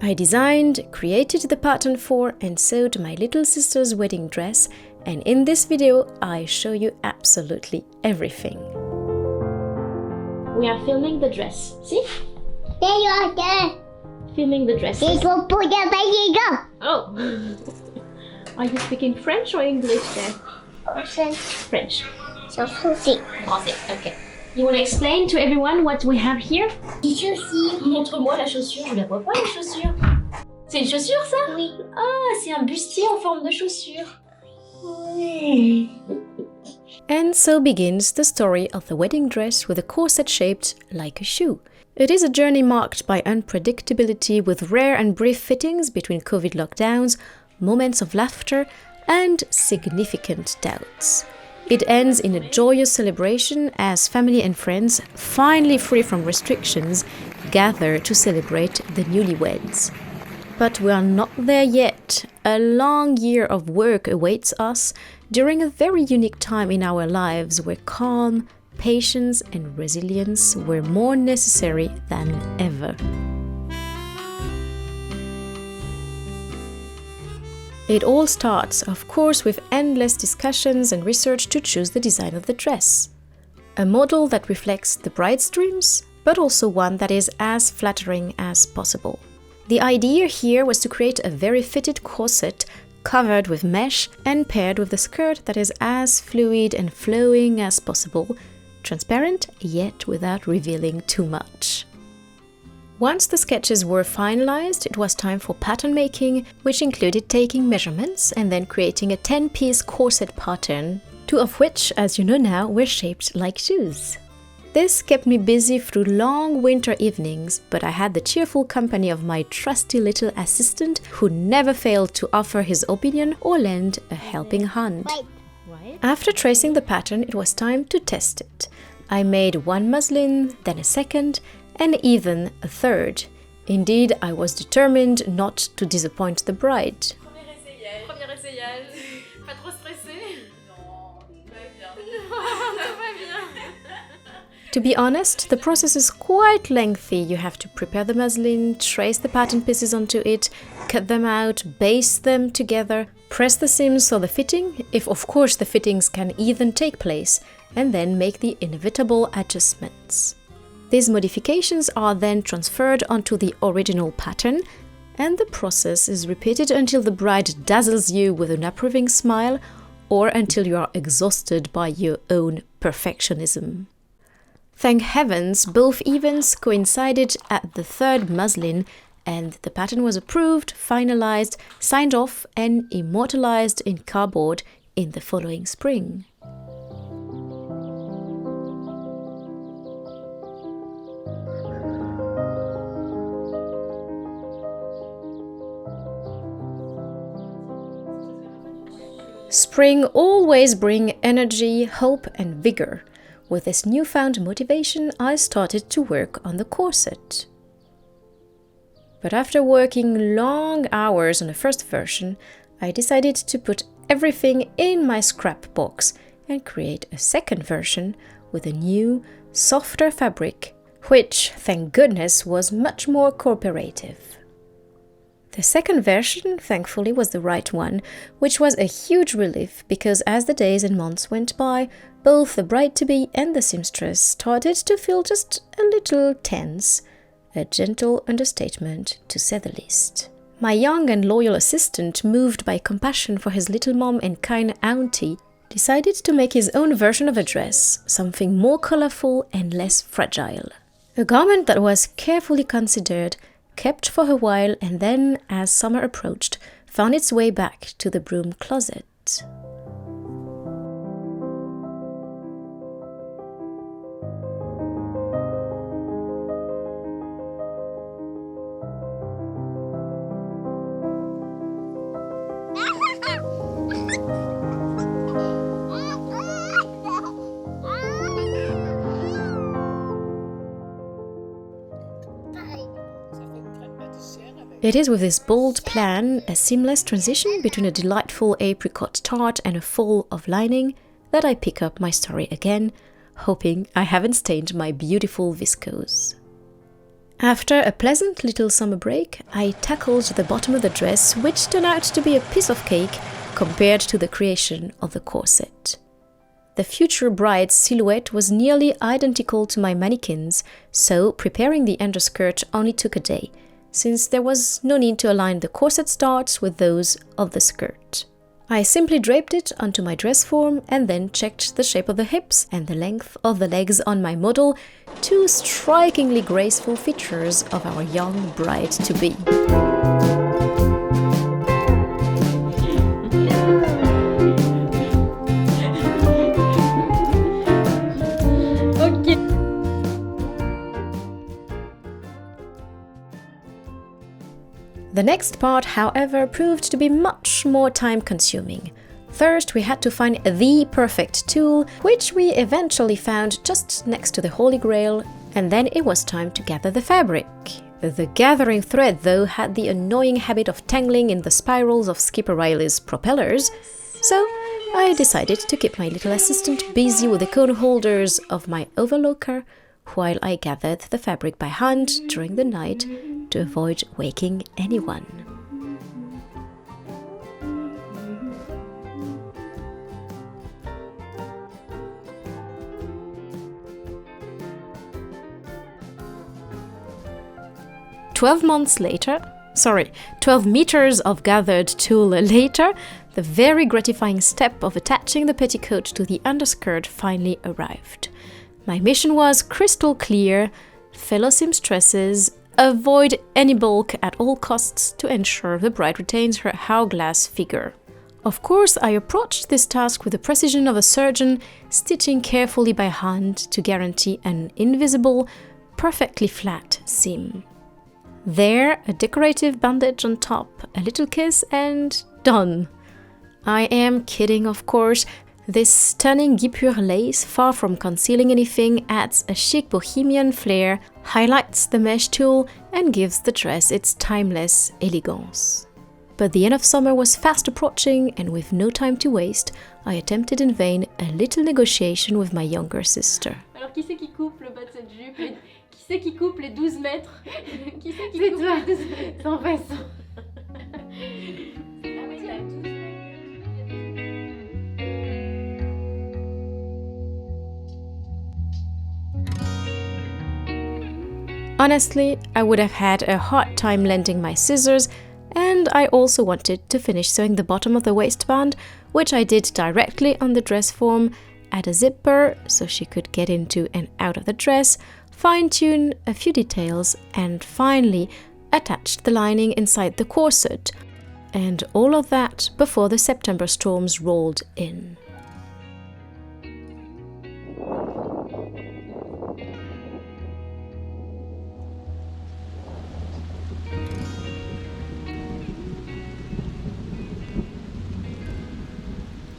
I designed, created the pattern for and sewed my little sister's wedding dress, and in this video I show you absolutely everything. We are filming the dress, see? There you are, there. Filming the dress. There you go. Oh! Are you speaking French or English there? French. French. So, Français. Français, okay. You want to explain to everyone what we have here? Des chaussures. Montre-moi la chaussure, je la vois pas la chaussure. C'est une chaussure ça? Oui. Ah, c'est un bustier en forme de chaussure. Oui. And so begins the story of the wedding dress with a corset shaped like a shoe. It is a journey marked by unpredictability with rare and brief fittings between COVID lockdowns, moments of laughter, and significant doubts. It ends in a joyous celebration as family and friends, finally free from restrictions, gather to celebrate the newlyweds. But we are not there yet. A long year of work awaits us during a very unique time in our lives where calm, patience, and resilience were more necessary than ever. It all starts, of course, with endless discussions and research to choose the design of the dress. A model that reflects the bride's dreams, but also one that is as flattering as possible. The idea here was to create a very fitted corset covered with mesh and paired with the skirt that is as fluid and flowing as possible, transparent yet without revealing too much. Once the sketches were finalized, it was time for pattern making, which included taking measurements and then creating a 10-piece corset pattern, 2 of which, as you know now, were shaped like shoes. This kept me busy through long winter evenings, but I had the cheerful company of my trusty little assistant who never failed to offer his opinion or lend a helping hand. After tracing the pattern, it was time to test it. I made one muslin, then a second, and even a third. Indeed, I was determined not to disappoint the bride. Premier essayage. Pas trop stressé? Non, tout va bien. Non, tout va bien. To be honest, the process is quite lengthy. You have to prepare the muslin, trace the pattern pieces onto it, cut them out, baste them together, press the seams for the fitting, if of course the fittings can even take place, and then make the inevitable adjustments. These modifications are then transferred onto the original pattern, and the process is repeated until the bride dazzles you with an approving smile or until you are exhausted by your own perfectionism. Thank heavens, both events coincided at the third muslin, and the pattern was approved, finalized, signed off, and immortalized in cardboard in the following spring. Spring always brings energy, hope, and vigor. With this newfound motivation, I started to work on the corset. But after working long hours on the first version, I decided to put everything in my scrap box and create a second version with a new, softer fabric, which, thank goodness, was much more cooperative. The second version, thankfully, was the right one, which was a huge relief because as the days and months went by, both the bride-to-be and the seamstress started to feel just a little tense, a gentle understatement to say the least. My young and loyal assistant, moved by compassion for his little mom and kind auntie, decided to make his own version of a dress, something more colorful and less fragile. A garment that was carefully considered, kept for a while, and then, as summer approached, found its way back to the broom closet. It is with this bold plan, a seamless transition between a delightful apricot tart and a fall of lining, that I pick up my story again, hoping I haven't stained my beautiful viscose. After a pleasant little summer break, I tackled the bottom of the dress, which turned out to be a piece of cake compared to the creation of the corset. The future bride's silhouette was nearly identical to my mannequin's, so preparing the underskirt only took a day, since there was no need to align the corset darts with those of the skirt. I simply draped it onto my dress form and then checked the shape of the hips and the length of the legs on my model, two strikingly graceful features of our young bride-to-be. The next part, however, proved to be much more time-consuming. First, we had to find the perfect tool, which we eventually found just next to the Holy Grail, and then it was time to gather the fabric. The gathering thread, though, had the annoying habit of tangling in the spirals of Skipper Riley's propellers, so I decided to keep my little assistant busy with the cone holders of my overlocker, while I gathered the fabric by hand during the night to avoid waking anyone. "12 meters of gathered tulle later, the very gratifying step of attaching the petticoat to the underskirt finally arrived. My mission was crystal clear: fellow seamstresses, avoid any bulk at all costs to ensure the bride retains her hourglass figure. Of course, I approached this task with the precision of a surgeon, stitching carefully by hand to guarantee an invisible, perfectly flat seam. There, a decorative bandage on top, a little kiss, and done. I am kidding, of course. This stunning guipure lace, far from concealing anything, adds a chic bohemian flair, highlights the mesh tulle, and gives the dress its timeless elegance. But the end of summer was fast approaching, and with no time to waste, I attempted in vain a little negotiation with my younger sister. Alors, qui c'est qui coupe le bas de cette jupe? Qui c'est qui coupe les 12 mètres? Qui c'est qui coupe les 12 mètres? Sans façon. Honestly, I would have had a hard time lending my scissors, and I also wanted to finish sewing the bottom of the waistband, which I did directly on the dress form, add a zipper so she could get into and out of the dress, fine-tune a few details, and finally attached the lining inside the corset. And all of that before the September storms rolled in.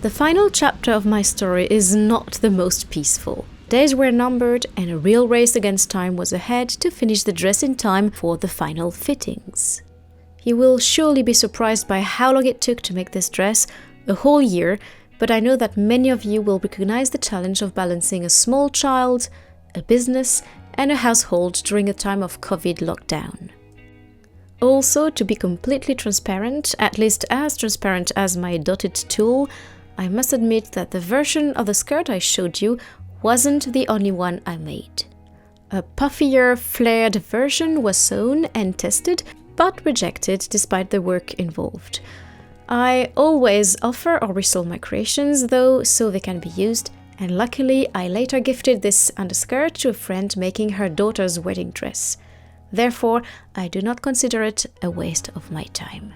The final chapter of my story is not the most peaceful. Days were numbered and a real race against time was ahead to finish the dress in time for the final fittings. You will surely be surprised by how long it took to make this dress, a whole year, but I know that many of you will recognize the challenge of balancing a small child, a business, and a household during a time of COVID lockdown. Also, to be completely transparent, at least as transparent as my dotted tulle, I must admit that the version of the skirt I showed you wasn't the only one I made. A puffier, flared version was sewn and tested, but rejected despite the work involved. I always offer or resell my creations, though, so they can be used, and luckily I later gifted this underskirt to a friend making her daughter's wedding dress. Therefore, I do not consider it a waste of my time.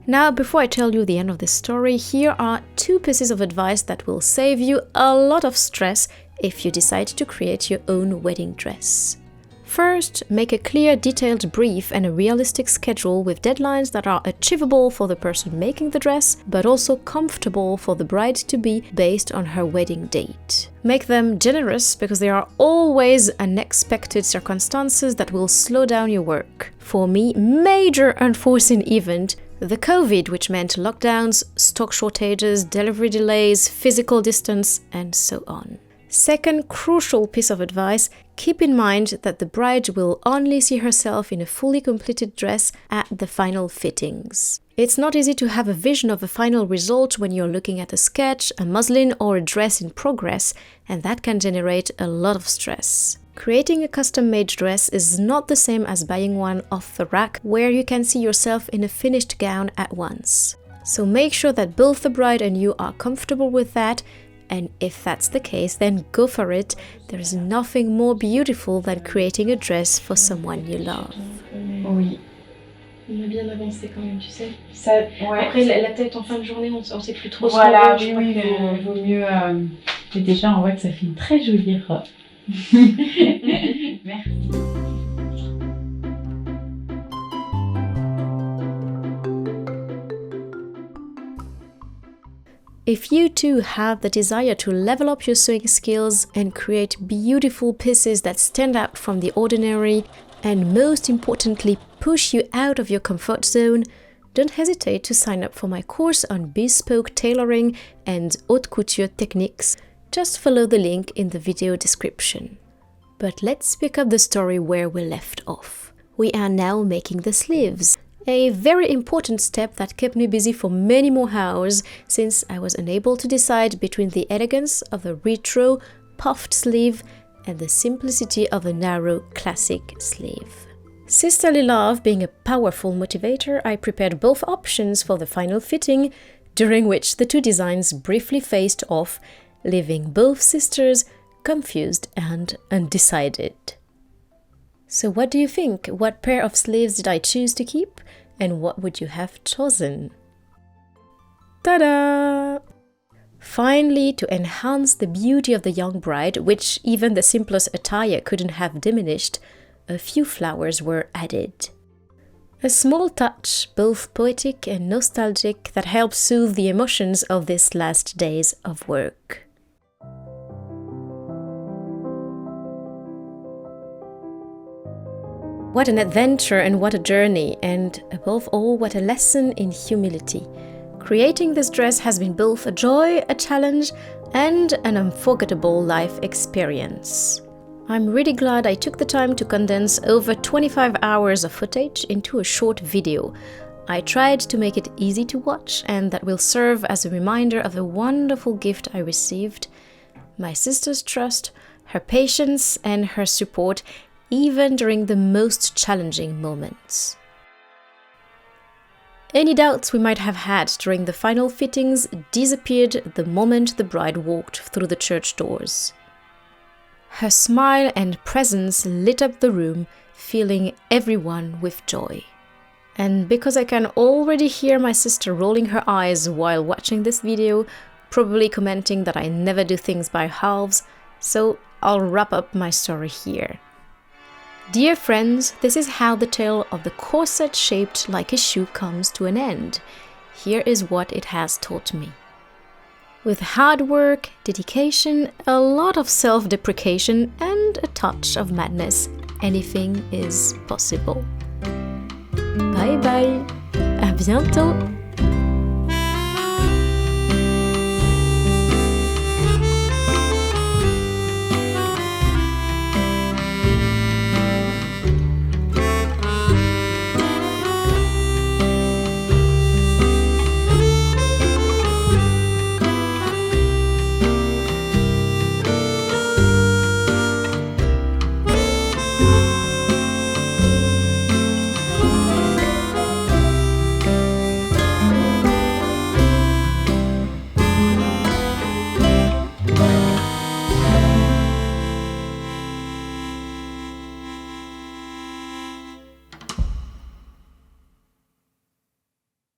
Now, before I tell you the end of this story, here are 2 pieces of advice that will save you a lot of stress if you decide to create your own wedding dress. First, make a clear, detailed brief and a realistic schedule with deadlines that are achievable for the person making the dress, but also comfortable for the bride-to-be based on her wedding date. Make them generous because there are always unexpected circumstances that will slow down your work. For me, major unforeseen event, the COVID, which meant lockdowns, stock shortages, delivery delays, physical distance, and so on. Second crucial piece of advice, keep in mind that the bride will only see herself in a fully completed dress at the final fittings. It's not easy to have a vision of a final result when you're looking at a sketch, a muslin or a dress in progress, and that can generate a lot of stress. Creating a custom-made dress is not the same as buying one off the rack where you can see yourself in a finished gown at once. So make sure that both the bride and you are comfortable with that, and if that's the case, then go for it. There is nothing more beautiful than creating a dress for someone you love. Oui. On a bien avancé quand même, tu sais. Ça, ouais. Après, la tête en fin de journée, on sait plus trop Voilà, ce qu'on oui, veut. vaut mieux. Mais déjà, on voit que ça fait une très jolie robe. Merci. If you too have the desire to level up your sewing skills and create beautiful pieces that stand out from the ordinary, and most importantly, push you out of your comfort zone, don't hesitate to sign up for my course on bespoke tailoring and haute couture techniques. Just follow the link in the video description. But let's pick up the story where we left off. We are now making the sleeves. A very important step that kept me busy for many more hours since I was unable to decide between the elegance of a retro, puffed sleeve and the simplicity of a narrow, classic sleeve. Sisterly love being a powerful motivator, I prepared both options for the final fitting, during which the two designs briefly faced off, leaving both sisters confused and undecided. So what do you think? What pair of sleeves did I choose to keep? And what would you have chosen? Ta-da! Finally, to enhance the beauty of the young bride, which even the simplest attire couldn't have diminished, a few flowers were added. A small touch, both poetic and nostalgic, that helps soothe the emotions of these last days of work. What an adventure and what a journey, and above all, what a lesson in humility. Creating this dress has been both a joy, a challenge, and an unforgettable life experience. I'm really glad I took the time to condense over 25 hours of footage into a short video. I tried to make it easy to watch, and that will serve as a reminder of the wonderful gift I received, my sister's trust, her patience, and her support, even during the most challenging moments. Any doubts we might have had during the final fittings disappeared the moment the bride walked through the church doors. Her smile and presence lit up the room, filling everyone with joy. And because I can already hear my sister rolling her eyes while watching this video, probably commenting that I never do things by halves, so I'll wrap up my story here. Dear friends, this is how the tale of the corset shaped like a shoe comes to an end. Here is what it has taught me. With hard work, dedication, a lot of self-deprecation, and a touch of madness, anything is possible. Bye bye! À bientôt!